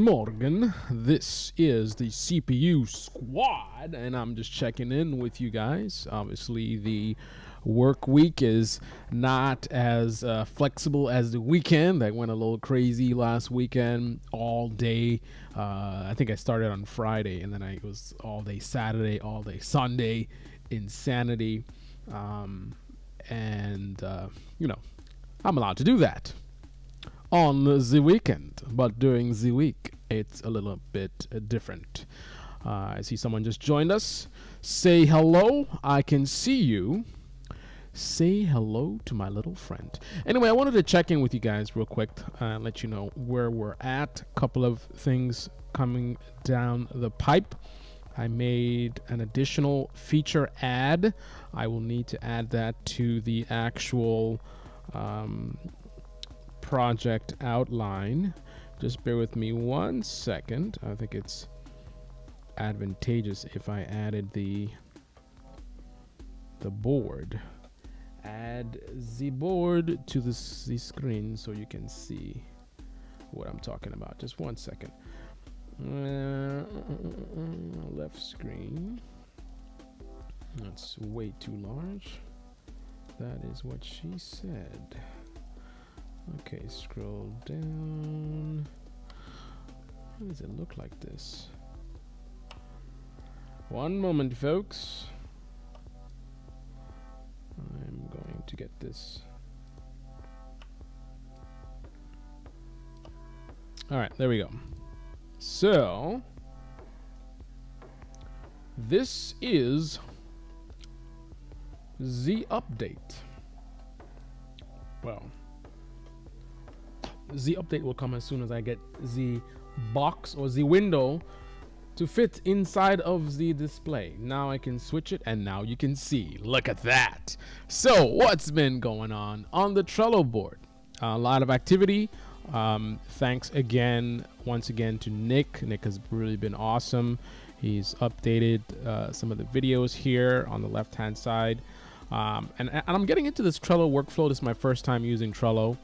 Morgen. This is the CPU squad, and I'm just checking in with you guys. Obviously, the work week is not as flexible as the weekend. I went a little crazy last weekend, all day. I think I started on Friday, and then it was all day Saturday, all day Sunday. Insanity. You know, I'm allowed to do that on the weekend, but during the week it's a little bit different. I see someone just joined us. Say hello. I can see you. Say hello to my little friend. Anyway, I wanted to check in with you guys real quick, let you know where we're at. A couple of things coming down the pipe. I made an additional feature ad. I will need to add that to the actual project outline. Just bear with me 1 second. I think it's advantageous if I added the board. Add the board to the screen so you can see what I'm talking about. Just 1 second. Left screen. That's way too large. That is what she said. Okay, scroll down. How does it look like this? One moment, folks. I'm going to get this. All right, there we go. So, this is the update. Well, the update will come as soon as I get the box or the window to fit inside of the display. Now I can switch it, and now you can see. Look at that. So what's been going on the Trello board? A lot of activity. Thanks once again to Nick. Nick has really been awesome. He's updated some of the videos here on the left hand side. And I'm getting into this Trello workflow. This is my first time using Trello.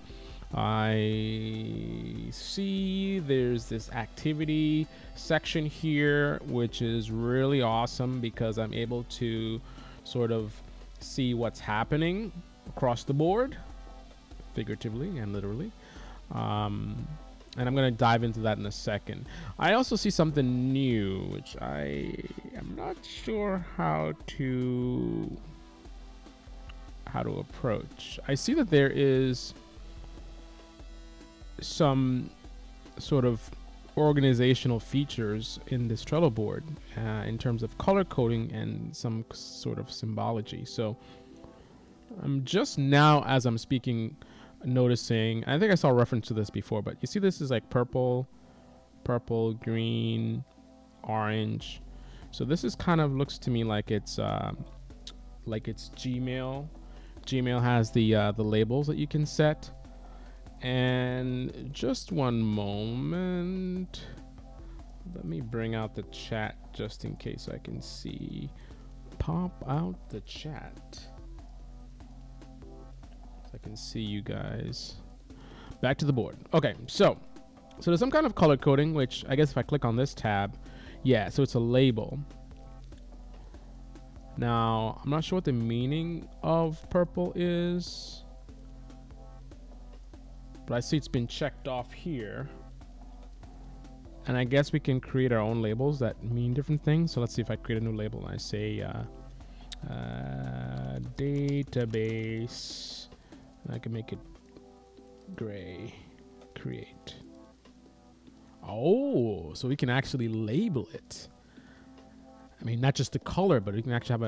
I see there's this activity section here, which is really awesome because I'm able to sort of see what's happening across the board, figuratively and literally. And I'm going to dive into that in a second. I also see something new, which I am not sure how to approach. I see that there is some sort of organizational features in this Trello board in terms of color coding and some sort of symbology. So I'm just now, as I'm speaking, noticing, I think I saw a reference to this before, but you see this is like purple, green, orange. So this is kind of looks to me like it's Gmail. Gmail has the labels that you can set. And just one moment, let me bring out the chat just in case I can see. Pop out the chat so I can see you guys. Back to the board. Okay, so there's some kind of color coding, which I guess if I click on this tab, yeah, so it's a label. Now I'm not sure what the meaning of purple is, but I see it's been checked off here. And I guess we can create our own labels that mean different things. So let's see if I create a new label and I say database. And I can make it gray. Create. Oh, so we can actually label it. I mean, not just the color, but we can actually have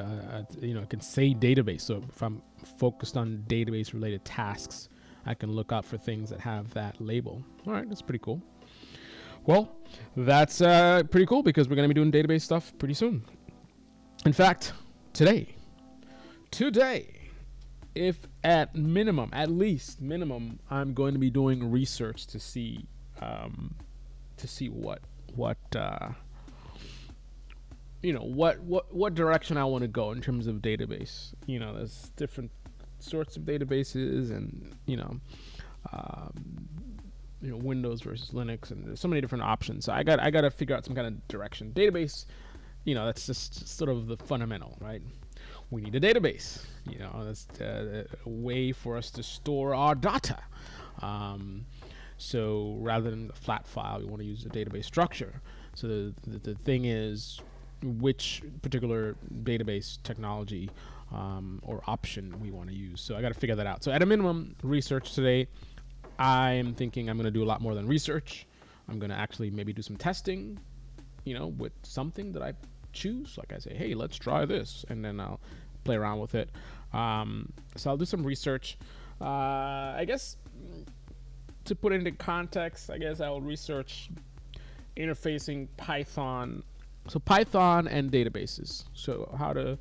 it can say database. So if I'm focused on database related tasks, I can look out for things that have that label. All right, that's pretty cool. Well, that's pretty cool because we're going to be doing database stuff pretty soon. In fact, today, if at least minimum, I'm going to be doing research to see what direction I want to go in terms of database. You know, there's different sorts of databases, and Windows versus Linux, and there's so many different options. So I got to figure out some kind of direction. Database, that's just sort of the fundamental, right? We need a database. That's a way for us to store our data. So rather than a flat file, we want to use a database structure. So the thing is, which particular database technology or option we want to use. So I got to figure that out. So at a minimum, research today. I'm thinking I'm going to do a lot more than research. I'm going to actually maybe do some testing, with something that I choose. Like I say, hey, let's try this, and then I'll play around with it. So I'll do some research. I guess to put it into context, I guess I will research interfacing Python. So Python and databases. So how to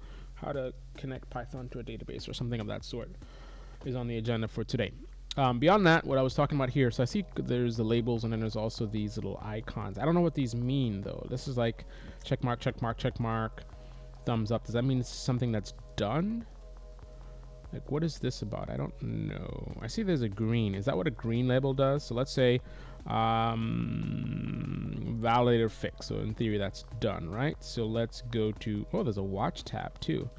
connect Python to a database or something of that sort is on the agenda for today. Beyond that, what I was talking about here, so I see there's the labels, and then there's also these little icons. I don't know what these mean, though. This is like check mark, check mark, check mark, thumbs up. Does that mean it's something that's done? Like, what is this about? I don't know. I see there's a green. Is that what a green label does? So let's say validator fix. So in theory, that's done, right? So let's go to, there's a watch tab, too.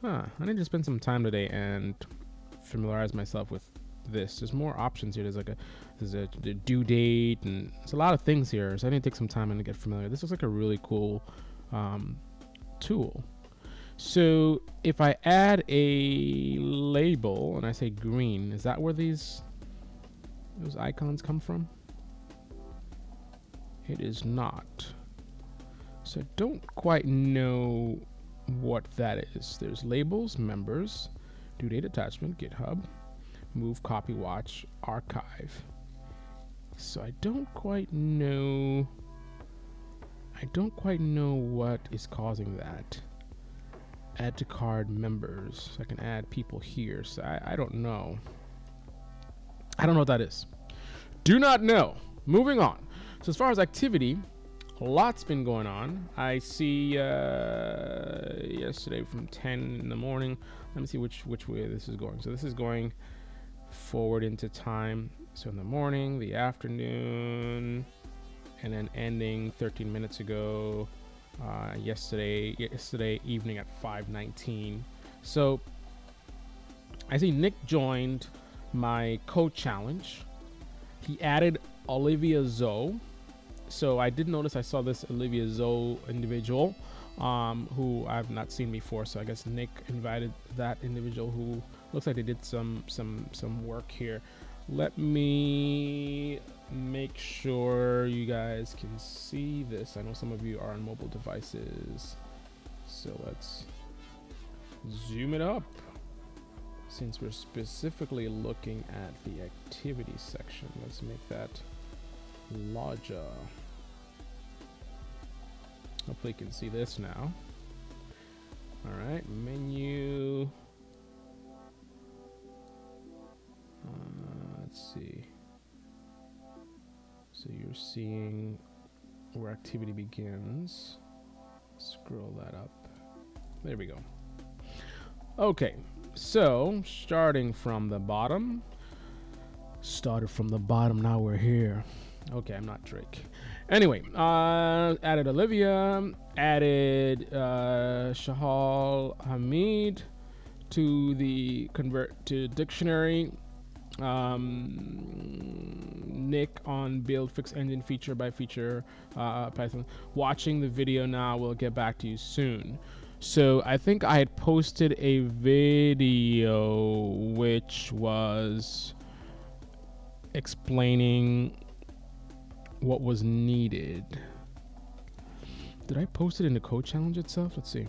I need to spend some time today and familiarize myself with this. There's more options here. There's a due date, and there's a lot of things here, so I need to take some time and get familiar. This looks like a really cool tool. So if I add a label and I say green, is that where those icons come from? It is not. So I don't quite know what that is. There's labels, members, due date attachment, GitHub, move, copy, watch, archive. So I don't quite know what is causing that. Add to card members. So I can add people here. So I don't know. I don't know what that is. Do not know. Moving on. So as far as activity, a lot's been going on. I see yesterday from 10 in the morning. Let me see which way this is going. So this is going forward into time. So in the morning, the afternoon, and then ending 13 minutes ago. Yesterday evening at 5:19. So I see Nick joined my code challenge. He added Olivia Zoe. So I did notice I saw this Olivia Zoe individual who I've not seen before. So I guess Nick invited that individual who looks like they did some work here. Let me make sure you guys can see this. I know some of you are on mobile devices, so let's zoom it up since we're specifically looking at the activity section. Let's make that larger. Hopefully you can see this now. All right, menu. Let's see. So you're seeing where activity begins. Scroll that up. There we go. Okay, so starting from the bottom. Started from the bottom, now we're here. Okay, I'm not Drake. Anyway, added Olivia, added Shahal Hamid to the convert to dictionary. Nick on build fix engine feature by feature Python. Watching the video now, we'll get back to you soon. So I think I had posted a video which was explaining what was needed. Did I post it in the code challenge itself? Let's see.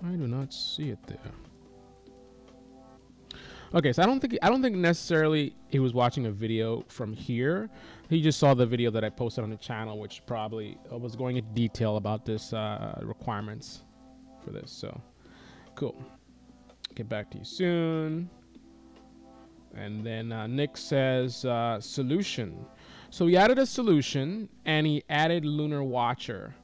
I do not see it there. Okay, so I don't think necessarily he was watching a video from here. He just saw the video that I posted on the channel, which probably was going into detail about this requirements for this. So cool. Get back to you soon. And then Nick says solution. So he added a solution and he added Lunar Watcher.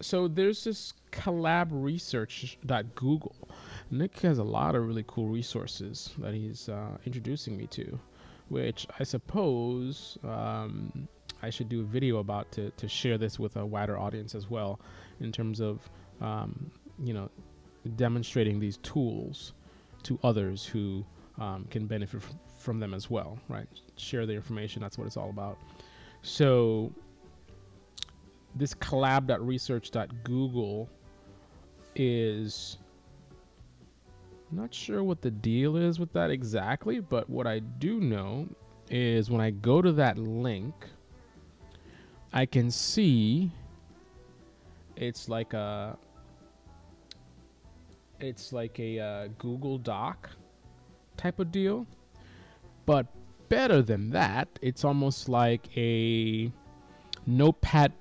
So there's this collab research.google. Nick has a lot of really cool resources that he's introducing me to, which I suppose I should do a video about to share this with a wider audience as well, in terms of you know, demonstrating these tools to others who can benefit from them as well, right? Share the information. That's what it's all about. So this collab.research.google is, not sure what the deal is with that exactly, but what I do know is when I go to that link, I can see it's like a Google Doc type of deal, but better than that, it's almost like a Notepad++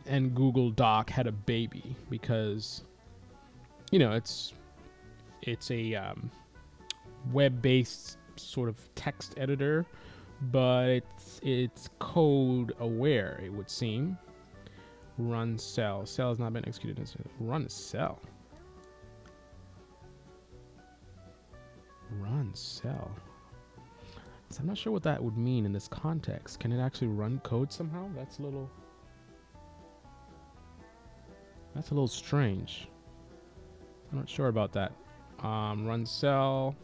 and Google Doc had a baby, because you know it's a web-based sort of text editor, but it's code aware, it would seem. Run cell has not been executed. Run cell. So I'm not sure what that would mean in this context. Can it actually run code somehow? That's a little strange. I'm not sure about that. Run cell.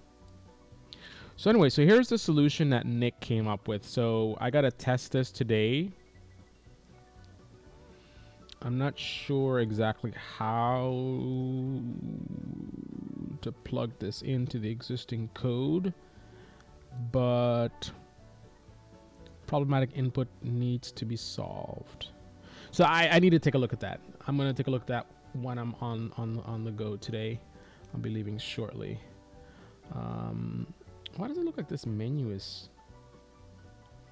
So anyway, so here's the solution that Nick came up with. So I gotta test this today. I'm not sure exactly how to plug this into the existing code, but problematic input needs to be solved. So I need to take a look at that. I'm gonna take a look at that when I'm on the go today. I'll be leaving shortly. Why does it look like this menu is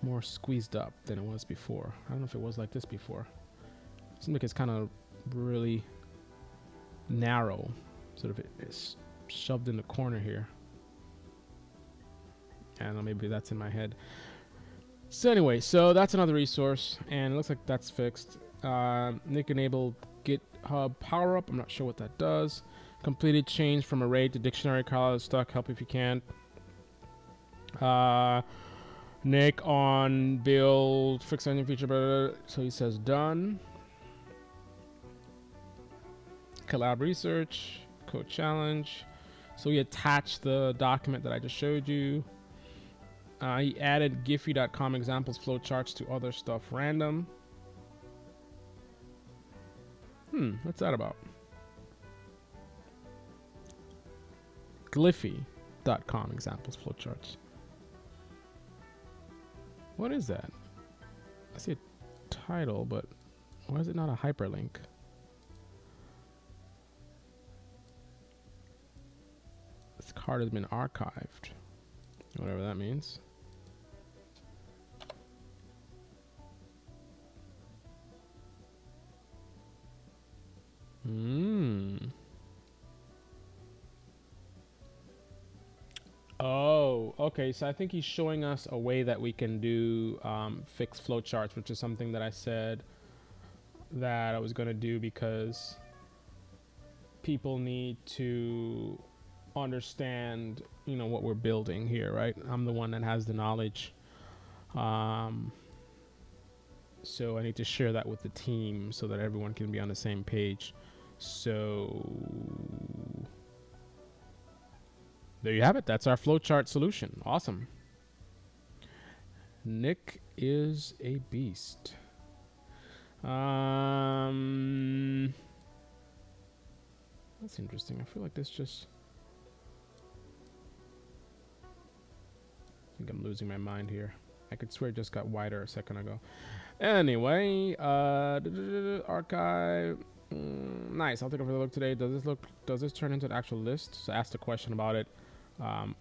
more squeezed up than it was before? I don't know if it was like this before. It seems like it's kind of really narrow, sort of it's shoved in the corner here. I don't know, maybe that's in my head. So anyway, so that's another resource, and it looks like that's fixed. Nick enabled GitHub PowerUp. I'm not sure what that does. Completed change from array to dictionary. Carl is stuck. Help if you can. Nick on build fix engine feature. Blah, blah, blah. So he says done. Collab research, code challenge. So he attached the document that I just showed you. He added Giphy.com examples, flowcharts to other stuff random. What's that about? Giphy.com examples, flowcharts. What is that? I see a title, but why is it not a hyperlink? This card has been archived. Whatever that means. Oh, okay. So I think he's showing us a way that we can do fixed flowcharts, which is something that I said that I was going to do because people need to understand, you know, what we're building here, right? I'm the one that has the knowledge. So I need to share that with the team so that everyone can be on the same page. So there you have it. That's our flowchart solution. Awesome. Nick is a beast. That's interesting. I feel like this just... I think I'm losing my mind here. I could swear it just got wider a second ago. Anyway, archive. Nice. I'll take a further look today. Does this turn into an actual list? So I asked a question about it.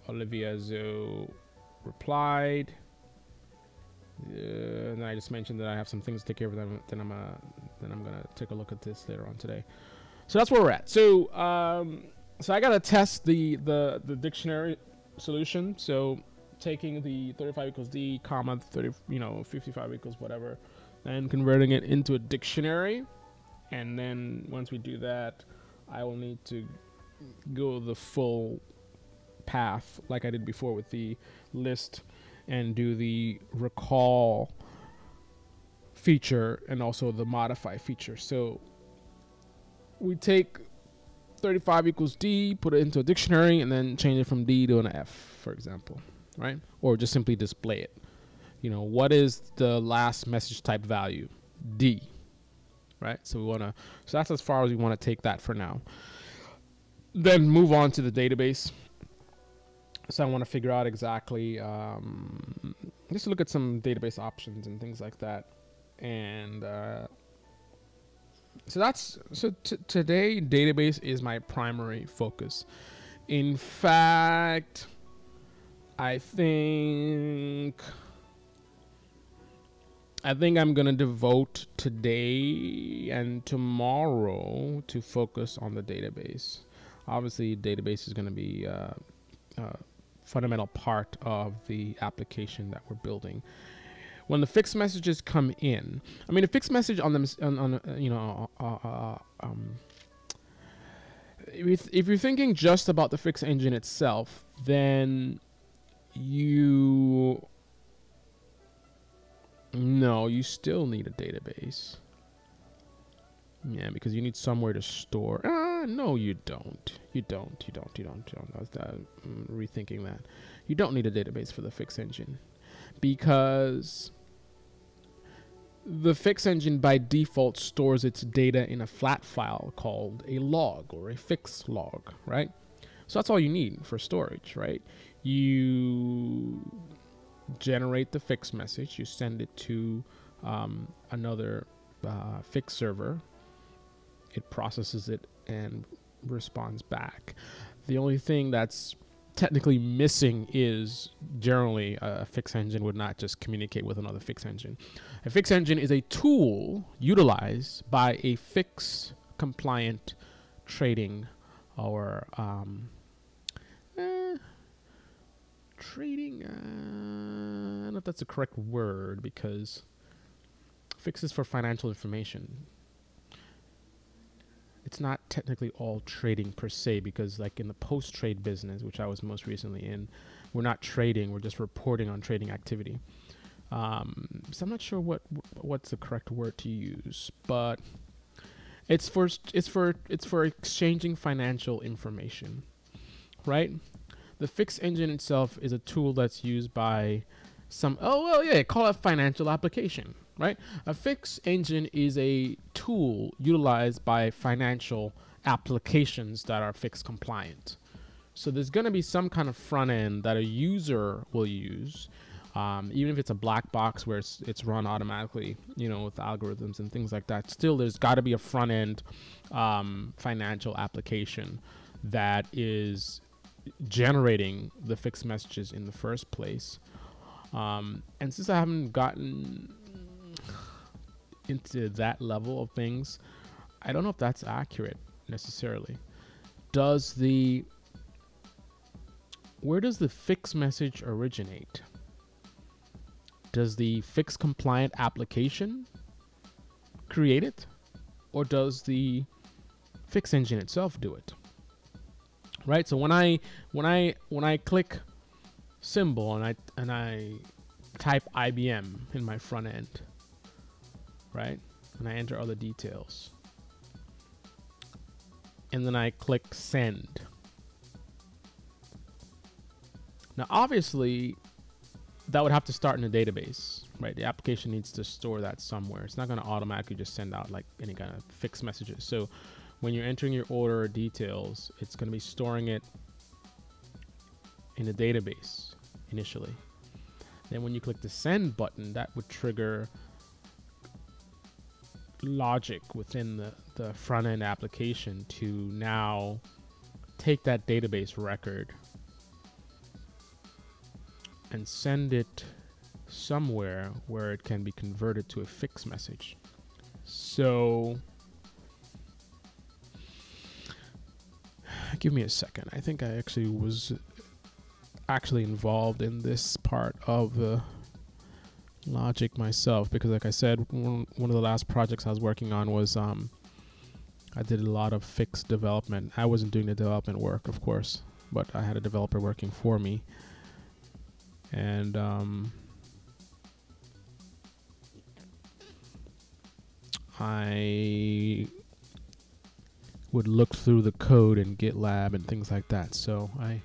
Olivia Zo replied. And then I just mentioned that I have some things to take care of them. Then I'm gonna take a look at this later on today. So that's where we're at. So so I gotta test the dictionary solution. So taking the 35 equals D, comma 30, 55 equals whatever, and converting it into a dictionary. And then once we do that, I will need to go the full path like I did before with the list and do the recall feature and also the modify feature. So we take 35 equals D, put it into a dictionary, and then change it from D to an F, for example, right? Or just simply display it. You know, what is the last message type value? D, right? So that's as far as we want to take that for now. Then move on to the database. So I want to figure out exactly, just look at some database options and things like that. And today database is my primary focus. In fact, I think I'm gonna devote today and tomorrow to focus on the database. Obviously, database is gonna be a fundamental part of the application that we're building. When the fixed messages come in, I mean, a fixed message on them, if you're thinking just about the fixed engine itself, then you still need a database. Yeah, because you need somewhere to store. No, you don't. You don't. I was rethinking that. You don't need a database for the fixed engine, because the fix engine by default stores its data in a flat file called a log or a fix log, right? So that's all you need for storage, right? You generate the fix message, you send it to another fix server, it processes it and responds back. The only thing that's technically missing is generally a fix engine would not just communicate with another fix engine. A fix engine is a tool utilized by a fix compliant trading or trading. I don't know if that's the correct word, because fix is for financial information. It's not technically all trading per se, because like in the post-trade business, which I was most recently in, we're not trading, we're just reporting on trading activity. So I'm not sure what's the correct word to use, but it's for exchanging financial information, right? The fix engine itself is a tool that's used by call it a financial application, right? A fix engine is a tool utilized by financial applications that are fix compliant. So there's going to be some kind of front end that a user will use, even if it's a black box where it's run automatically, with algorithms and things like that. Still, there's got to be a front end financial application that is generating the fixed messages in the first place. And since I haven't gotten into that level of things, I don't know if that's accurate necessarily. Where does the fix message originate? Does the fix compliant application create it, or does the fix engine itself do it? Right. So when I click symbol and I type IBM in my front end, right, and I enter other details, and then I click send. Now, obviously, that would have to start in a database, right? The application needs to store that somewhere. It's not going to automatically just send out like any kind of fixed messages. So when you're entering your order details, it's going to be storing it in a database initially. Then when you click the send button, that would trigger logic within the front end application to now take that database record and send it somewhere where it can be converted to a fixed message. So give me a second. I think I actually was involved in this part of the logic myself, because like I said, one of the last projects I was working on was I did a lot of Fix development. I wasn't doing the development work, of course, but I had a developer working for me. And I would look through the code in GitLab and things like that. So I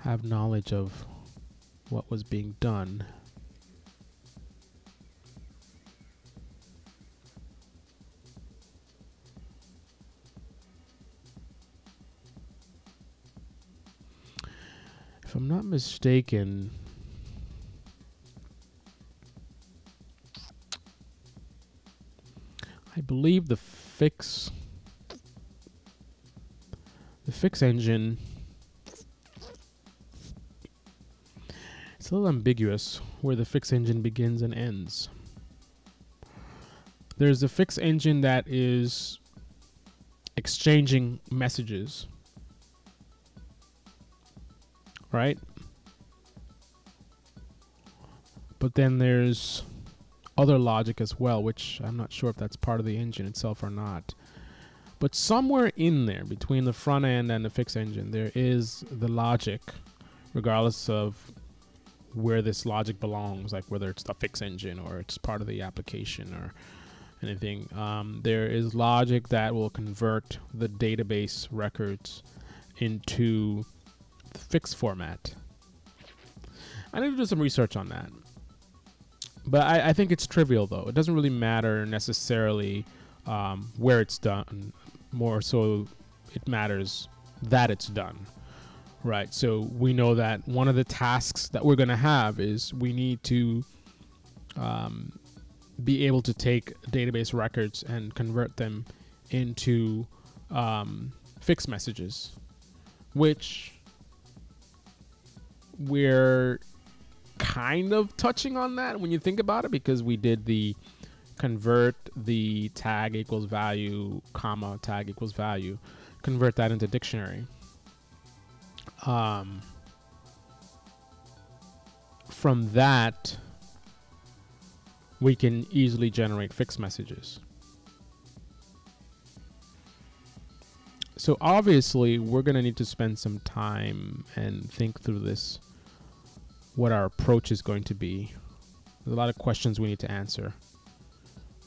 have knowledge of what was being done. If I'm not mistaken, I believe the Fix engine, it's a little ambiguous where the Fix engine begins and ends. There's a Fix engine that is exchanging messages, right? But then there's other logic as well, which I'm not sure if that's part of the engine itself or not. But somewhere in there, between the front end and the Fix engine, there is the logic, regardless of where this logic belongs, like whether it's the Fix engine or it's part of the application or anything. There is logic that will convert the database records into Fix format. I need to do some research on that. But I think it's trivial, though. It doesn't really matter necessarily where it's done. More so, it matters that it's done, right? So we know that one of the tasks that we're going to have is we need to be able to take database records and convert them into Fix messages, which we're kind of touching on that when you think about it, because we did the convert the tag equals value, comma, tag equals value, convert that into dictionary. From that, we can easily generate Fix messages. So obviously, we're going to need to spend some time and think through this, what our approach is going to be. There's a lot of questions we need to answer.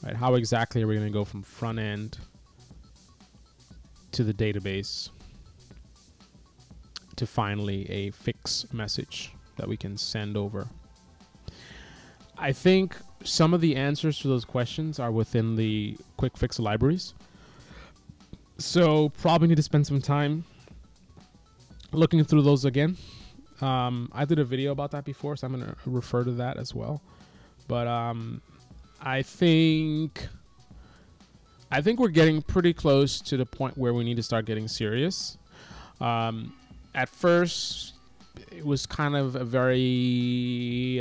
Right? How exactly are we going to go from front end to the database to finally a Fix message that we can send over? I think some of the answers to those questions are within the quick fix libraries. So probably need to spend some time looking through those again. I did a video about that before, so I'm going to refer to that as well. But I think we're getting pretty close to the point where we need to start getting serious. At first, it was kind of a very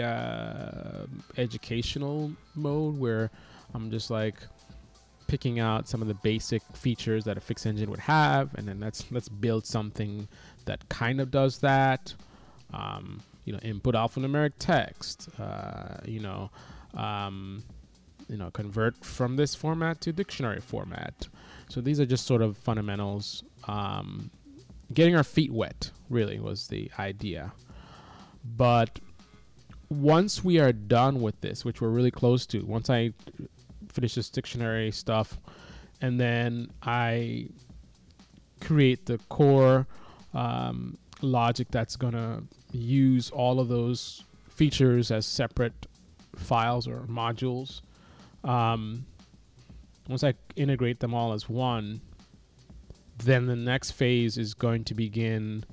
educational mode where I'm just like picking out some of the basic features that a Fix engine would have, and then let's build something that kind of does that. You know, input alphanumeric text. Convert from this format to dictionary format. So these are just sort of fundamentals. Getting our feet wet really was the idea. But once we are done with this, which we're really close to, once I finish this dictionary stuff, and then I create the core logic that's gonna use all of those features as separate files or modules. Once I integrate them all as one, then the next phase is going to begin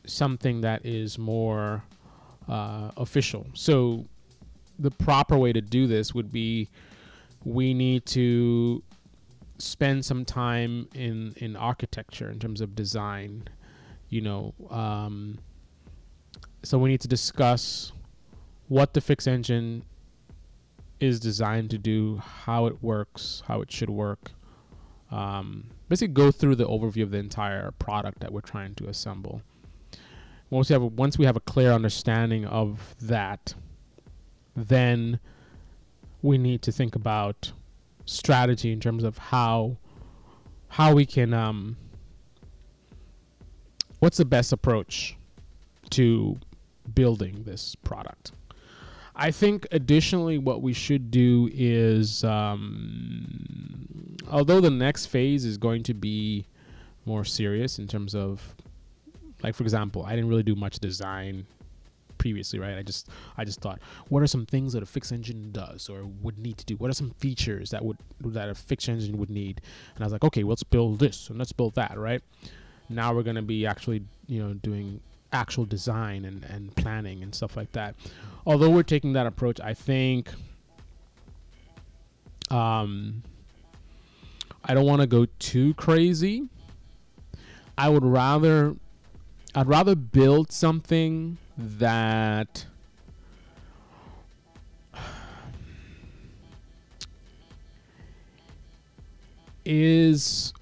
something that is more official. So the proper way to do this would be, we need to spend some time in architecture in terms of design, so we need to discuss what the Fix engine is designed to do, how it works, how it should work. Basically go through the overview of the entire product that we're trying to assemble. Once we have a clear understanding of that, then we need to think about strategy in terms of how we can what's the best approach to building this product. I think additionally what we should do is although the next phase is going to be more serious in terms of, like, for example, I didn't really do much design previously, right? I just thought, what are some things that a fixed engine does or would need to do? What are some features that a fixed engine would need? And I was like, okay, let's build this and let's build that, right? Now we're going to be actually, doing actual design and planning and stuff like that. Although we're taking that approach, I think I don't want to go too crazy. I'd rather build something that is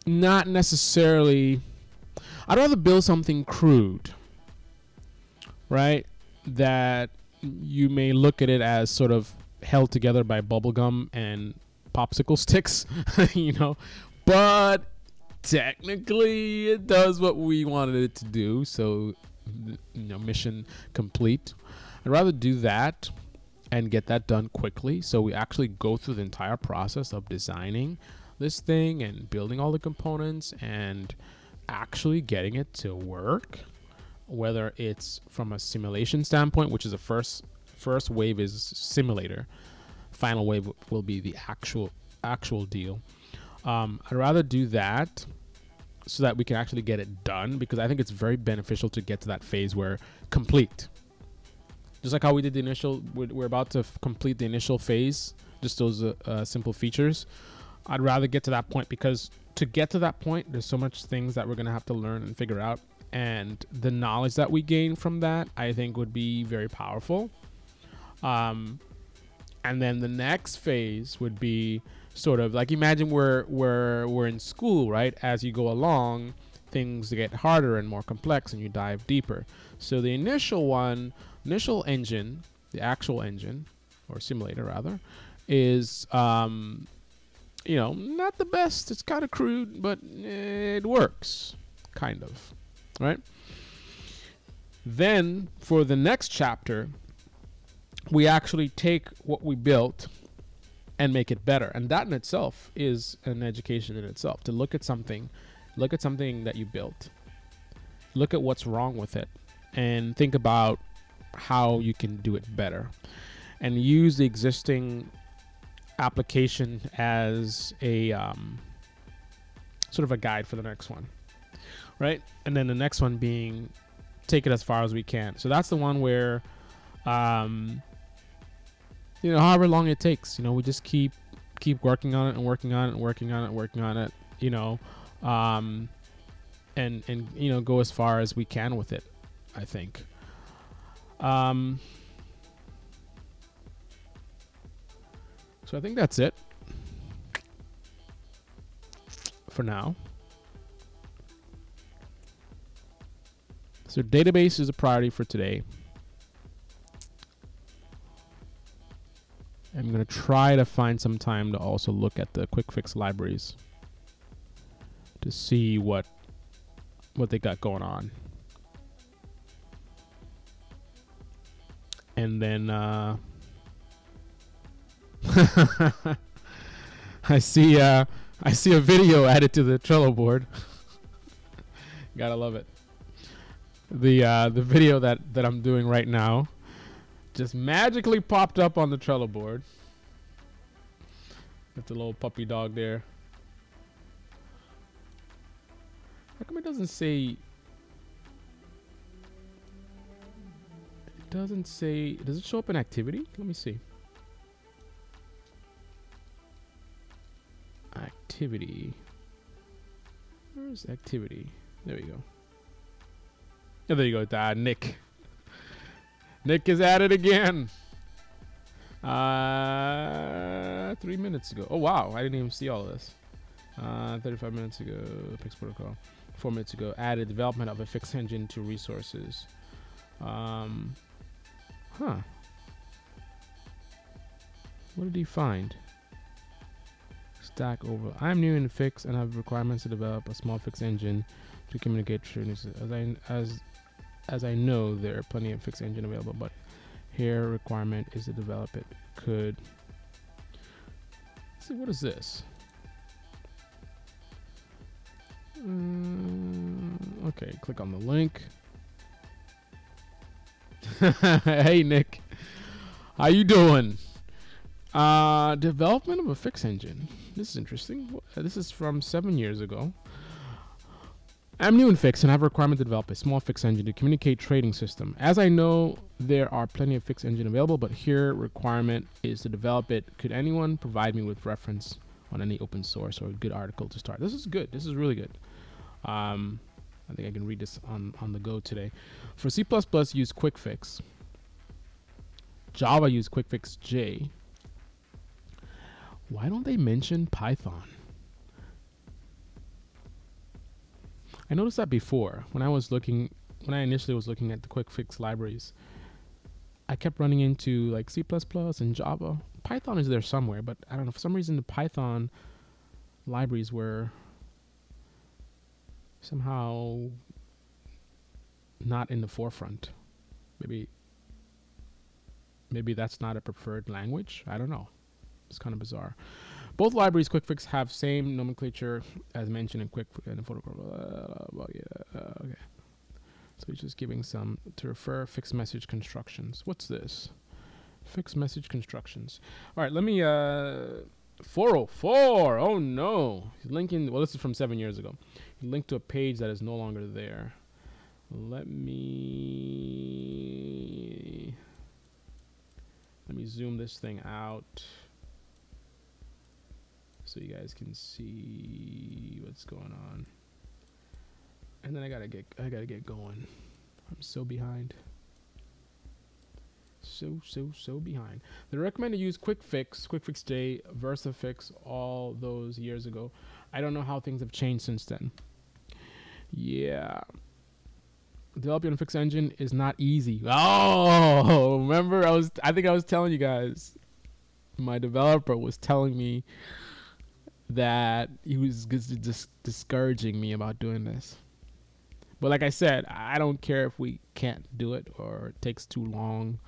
not necessarily, I'd rather build something crude, right? That you may look at it as sort of held together by bubblegum and popsicle sticks, but technically it does what we wanted it to do. So, mission complete. I'd rather do that and get that done quickly. So we actually go through the entire process of designing this thing and building all the components and actually getting it to work, whether it's from a simulation standpoint, which is the first wave is simulator, final wave will be the actual deal. I'd rather do that so that we can actually get it done, because I think it's very beneficial to get to that phase where complete, just like how we did the initial, we're about to complete the initial phase, just those simple features. I'd rather get to that point, because to get to that point, there's so much things that we're going to have to learn and figure out. And the knowledge that we gain from that, I think, would be very powerful. And then the next phase would be sort of like, imagine we're in school, right? As you go along, things get harder and more complex and you dive deeper. So the initial engine, the actual engine, or simulator rather, is not the best. It's kind of crude, but it works, kind of, right? Then for the next chapter, we actually take what we built and make it better. And that in itself is an education in itself, to look at something that you built, look at what's wrong with it, and think about how you can do it better, and use the existing application as a sort of a guide for the next one, right? And then the next one being, take it as far as we can. So that's the one where however long it takes, we just keep working on it and working on it and working on it and working on it, and go as far as we can with it, I think. So I think that's it for now. So database is a priority for today. I'm going to try to find some time to also look at the quick fix libraries to see what they got going on. And then I see a video added to the Trello board. Gotta love it. The video that I'm doing right now just magically popped up on the Trello board. With the little puppy dog there. How come it doesn't say? It doesn't say. Does it show up in activity? Let me see. Activity. Where's activity? There we go. Oh, there you go. Nick. Nick is at it again. 3 minutes ago. Oh wow, I didn't even see all of this. 35 minutes ago, Pix protocol. 4 minutes ago, added development of a fixed engine to resources. Huh. What did he find? Stack Overflow. I'm new in Fix and have requirements to develop a small Fix engine to communicate through. As I know, there are plenty of Fix engine available, but here requirement is to develop it. Could. Let's see, what is this? Okay, click on the link. Hey Nick, how you doing? Development of a Fix engine. This is interesting. This is from 7 years ago. I'm new in Fix and have a requirement to develop a small Fix engine to communicate trading system. As I know, there are plenty of Fix engine available, but here requirement is to develop it. Could anyone provide me with reference on any open source or a good article to start? This is good. This is really good. I think I can read this on the go today. For C++, use Quick Fix. Java, use Quick Fix J. Why don't they mention Python? I noticed that before when I initially was looking at the Quick Fix libraries. I kept running into like C++ and Java. Python is there somewhere, but I don't know, for some reason the Python libraries were somehow not in the forefront. Maybe that's not a preferred language. I don't know. It's kind of bizarre. Both libraries, Quick Fix, have same nomenclature as mentioned in Quick and okay. So he's just giving some to refer fixed message constructions. What's this? Fixed message constructions. All right, let me 404. Oh no. He's linking, well, this is from 7 years ago. He linked to a page that is no longer there. Let me zoom this thing out so you guys can see what's going on. And then I gotta get going. I'm so behind. So behind. They recommend to use Quick Fix J, VersaFix all those years ago. I don't know how things have changed since then. Yeah. Developing a Fix engine is not easy. Oh, remember I think I was telling you guys, my developer was telling me that he was just discouraging me about doing this. But like I said, I don't care if we can't do it or it takes too long.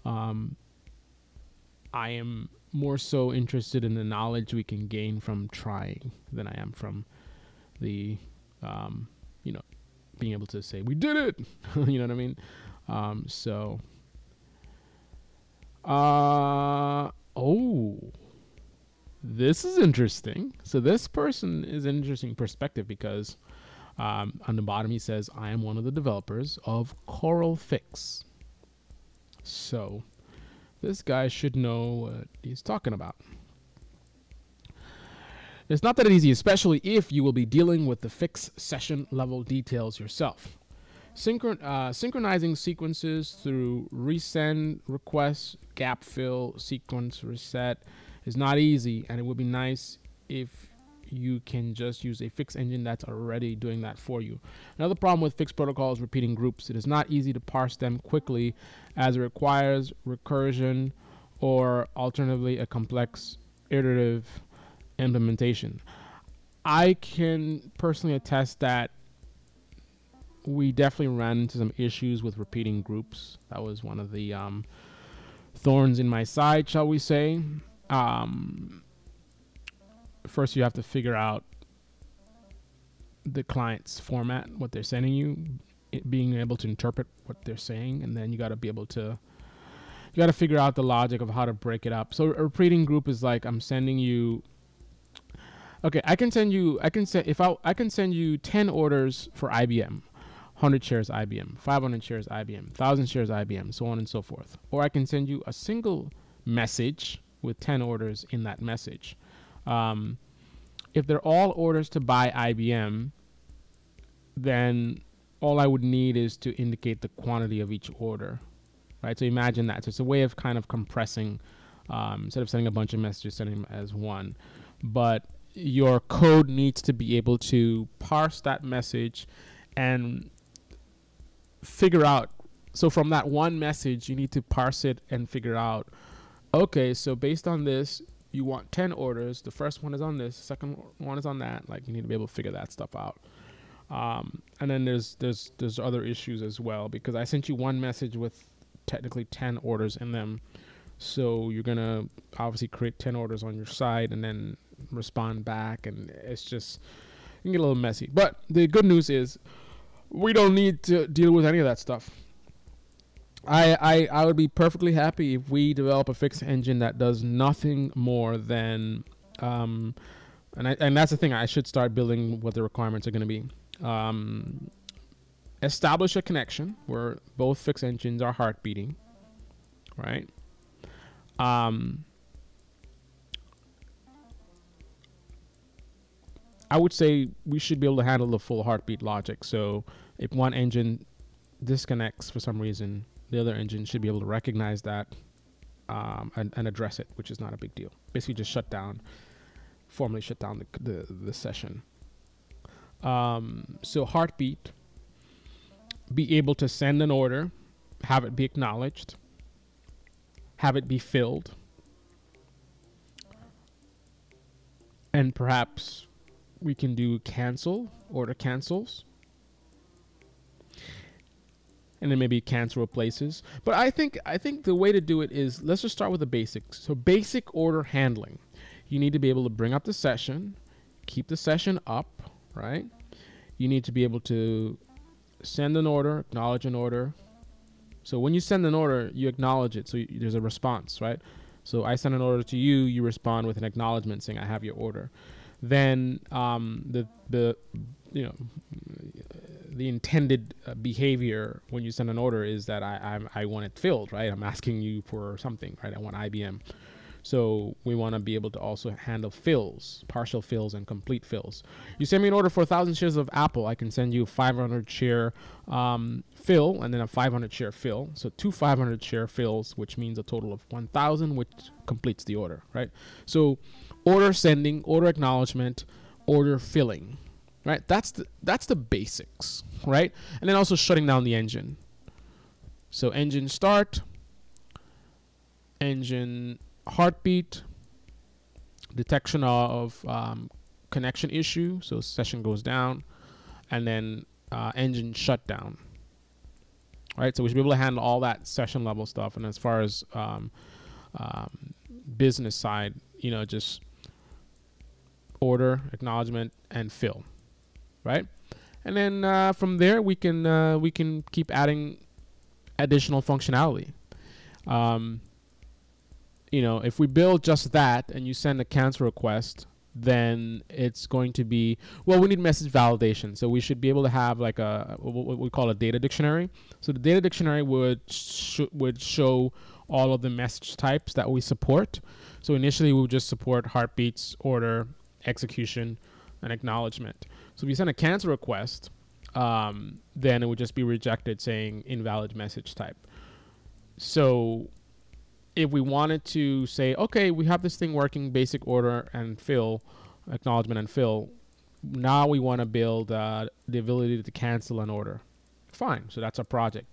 I am more so interested in the knowledge we can gain from trying than I am from the, being able to say we did it. You know what I mean? This is interesting. So this person is an interesting perspective because on the bottom he says, I am one of the developers of CoralFix. So this guy should know what he's talking about. It's not that easy, especially if you will be dealing with the fix session level details yourself. Synchronizing sequences through resend requests, gap fill, sequence reset is not easy, and it would be nice if you can just use a fix engine that's already doing that for you. Another problem with fix protocols is repeating groups. It is not easy to parse them quickly as it requires recursion or alternatively a complex iterative implementation. I can personally attest that we definitely ran into some issues with repeating groups. That was one of the thorns in my side, shall we say. First you have to figure out the client's format, what they're sending you, being able to interpret what they're saying, and then you got to be able to figure out the logic of how to break it up. So a repeating group is like, I'm sending you, okay, I can send you 10 orders for IBM, 100 shares IBM, 500 shares IBM, 1,000 shares IBM, so on and so forth. Or I can send you a single message with 10 orders in that message. If they're all orders to buy IBM, then all I would need is to indicate the quantity of each order, right? So imagine that. So it's a way of kind of compressing, instead of sending a bunch of messages, sending them as one. But your code needs to be able to parse that message and figure out So from that one message, you need to parse it and figure out, okay, so based on this, you want 10 orders. The first one is on this, the second one is on that. Like, you need to be able to figure that stuff out. And then there's other issues as well, because I sent you one message with technically 10 orders in them. So you're going to obviously create 10 orders on your side and then respond back. And it's just, it can get a little messy. But the good news is we don't need to deal with any of that stuff. I would be perfectly happy if we develop a fix engine that does nothing more than, and that's the thing, I should start building what the requirements are going to be. Establish a connection where both fix engines are heart beating, right? I would say we should be able to handle the full heartbeat logic. So if one engine disconnects for some reason, the other engine should be able to recognize that and address it, which is not a big deal. Basically just formally shut down the session. So heartbeat, be able to send an order, have it be acknowledged, have it be filled, and perhaps we can do order cancels, and then maybe cancel replaces. But I think the way to do it is, let's just start with the basics. So basic order handling. You need to be able to bring up the session, keep the session up, right? You need to be able to send an order, acknowledge an order. So when you send an order, you acknowledge it. So there's a response, right? So I send an order to you, you respond with an acknowledgement saying I have your order. Then the intended behavior when you send an order is that I want it filled, right? I'm asking you for something, right? I want IBM. So we want to be able to also handle fills, partial fills and complete fills. You send me an order for 1,000 shares of Apple, I can send you 500 share fill and then a 500 share fill. So 2 500 share fills, which means a total of 1,000, which completes the order, right? So order sending, order acknowledgement, order filling, right? That's the basics, right? And then also shutting down the engine. So engine start, engine heartbeat, detection of connection issue, so session goes down, and then engine shutdown. Right, so we should be able to handle all that session level stuff. And as far as business side, just order, acknowledgement, and fill, right? And then from there we can keep adding additional functionality. If we build just that and you send a cancel request, then it's going to be, well, we need message validation. So we should be able to have like what we call a data dictionary. So the data dictionary would show all of the message types that we support. So initially we would just support heartbeats, order, execution, and acknowledgement. So if you send a cancel request, then it would just be rejected saying invalid message type. So if we wanted to say, okay, we have this thing working, basic order and fill, acknowledgement and fill, now we want to build the ability to cancel an order. Fine, so that's a project.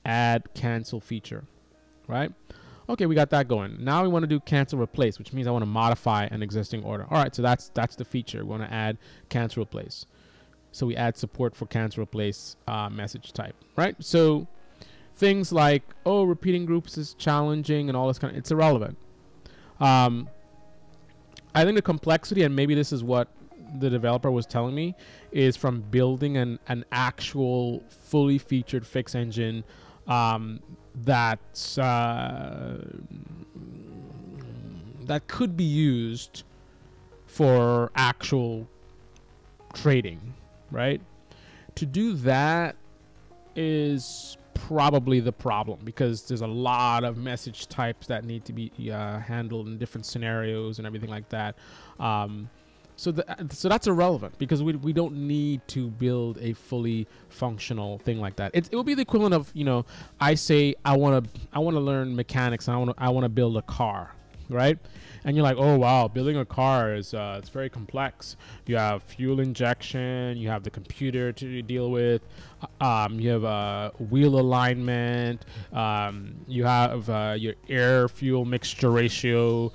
Add cancel feature, right? Okay, we got that going. Now we want to do cancel replace, which means I want to modify an existing order. All right, so that's the feature. We want to add cancel replace. So we add support for cancel replace message type, right? So things like, oh, repeating groups is challenging and all this it's irrelevant. I think the complexity, and maybe this is what the developer was telling me, is from building an actual fully featured fix engine that could be used for actual trading, right? To do that is probably the problem, because there's a lot of message types that need to be handled in different scenarios and everything like that. So that's irrelevant, because we don't need to build a fully functional thing like that. It will be the equivalent of, I say I want to learn mechanics and I want to build a car, right? And you're like, oh wow, building a car is it's very complex. You have fuel injection, you have the computer to deal with, you have wheel alignment, you have your air fuel mixture ratio,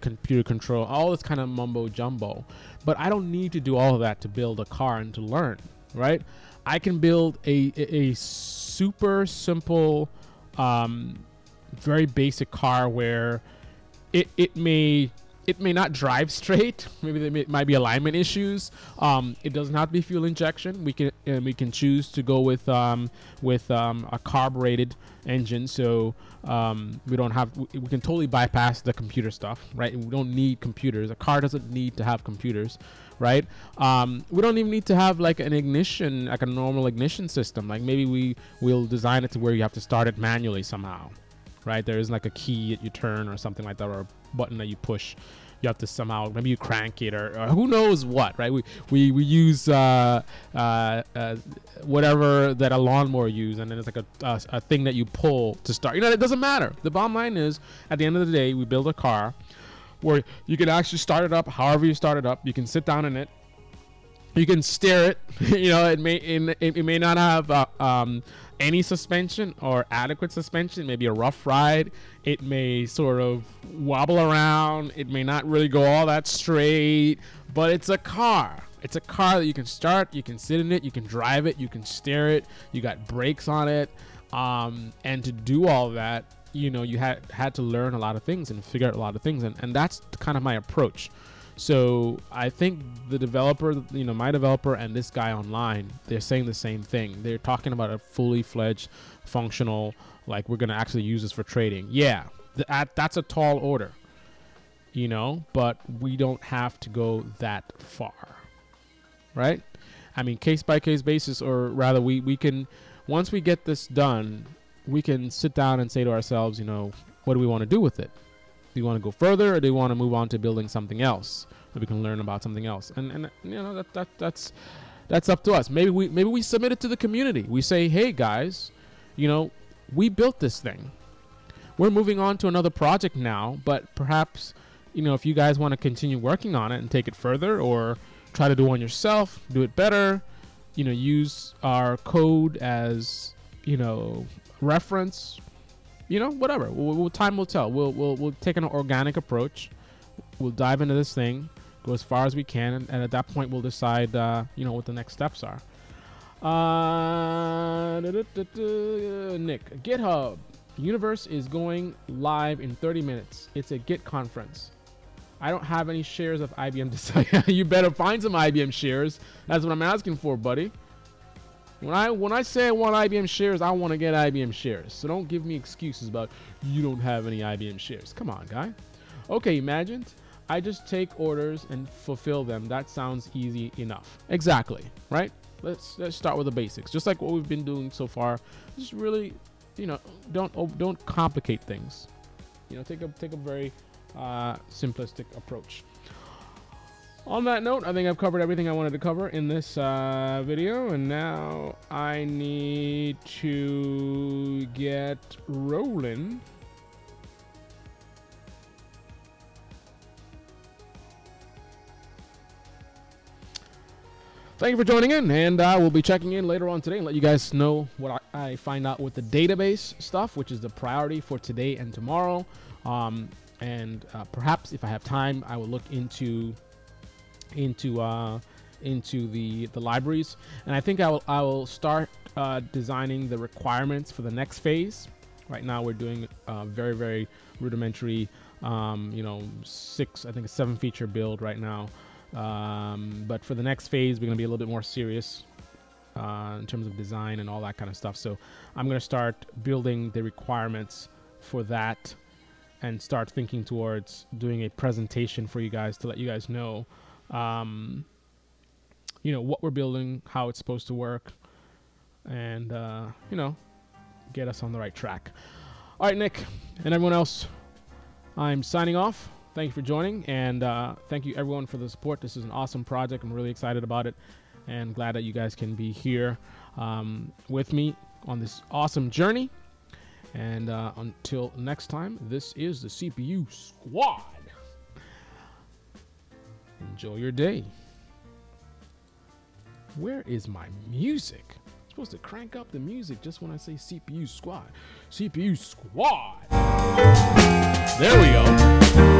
computer control, all this kind of mumbo jumbo. But I don't need to do all of that to build a car and to learn, right? I can build a super simple, very basic car where it may not drive straight. Maybe there might be alignment issues. It doesn't have to be fuel injection. We can choose to go with a carbureted engine. So we can totally bypass the computer stuff, right? We don't need computers. A car doesn't need to have computers, right? We don't even need to have like an ignition, like a normal ignition system. Like maybe we'll design it to where you have to start it manually somehow. Right, there isn't like a key that you turn or something like that, or a button that you push. You have to somehow, maybe you crank it, or who knows what, right? We use whatever that a lawnmower uses, and then it's like a thing that you pull to start. You know, it doesn't matter. The bottom line is, at the end of the day, we build a car where you can actually start it up however you start it up. You can sit down in it. You can steer it. You know, it may not have any suspension or adequate suspension. Maybe a rough ride. It may sort of wobble around. It may not really go all that straight, but it's a car. It's a car that you can start, you can sit in it, you can drive it, you can steer it, you got brakes on it. And to do all that, you know, you had to learn a lot of things and figure out a lot of things. And that's kind of my approach. So I think the developer, you know, my developer and this guy online, they're saying the same thing. They're talking about a fully fledged functional, like we're going to actually use this for trading. Yeah, that's a tall order, you know, but we don't have to go that far, right? I mean, case by case basis, or rather we can, once we get this done, we can sit down and say to ourselves, you know, what do we want to do with it? Do you want to go further, or do you want to move on to building something else that we can learn about something else? And you know, that's up to us. Maybe we submit it to the community. We say, hey guys, you know, we built this thing. We're moving on to another project now, but perhaps, you know, if you guys want to continue working on it and take it further, or try to do one yourself, do it better, you know, use our code as, you know, reference. You know, whatever. Time will tell. We'll take an organic approach. We'll dive into this thing, go as far as we can, and at that point we'll decide, you know, what the next steps are. Nick, GitHub Universe is going live in 30 minutes. It's a Git conference. I don't have any shares of IBM to sell. You better find some IBM shares. That's what I'm asking for, buddy. When I say I want IBM shares, I want to get IBM shares. So don't give me excuses about you don't have any IBM shares. Come on, guy. Okay, Imagined. I just take orders and fulfill them. That sounds easy enough. Exactly, right? Let's start with the basics. Just like what we've been doing so far. Just really, you know, don't complicate things. You know, take a very simplistic approach. On that note, I think I've covered everything I wanted to cover in this video, and now I need to get rolling. Thank you for joining in, and we'll be checking in later on today and let you guys know what I find out with the database stuff, which is the priority for today and tomorrow. And perhaps if I have time, I will look into the libraries, and I think I will start designing the requirements for the next phase. Right now we're doing very, very rudimentary, you know, I think a 7 feature build right now, but for the next phase we're going to be a little bit more serious in terms of design and all that kind of stuff. So I'm going to start building the requirements for that and start thinking towards doing a presentation for you guys to let you guys know you know, what we're building, how it's supposed to work, and you know, get us on the right track. All right, Nick and everyone else, I'm signing off. Thank you for joining, and thank you everyone for the support. This is an awesome project. I'm really excited about it, and glad that you guys can be here with me on this awesome journey. And until next time, this is the CPU Squad. Enjoy your day. Where is my music? I'm supposed to crank up the music just when I say CPU Squad. CPU Squad. There we go.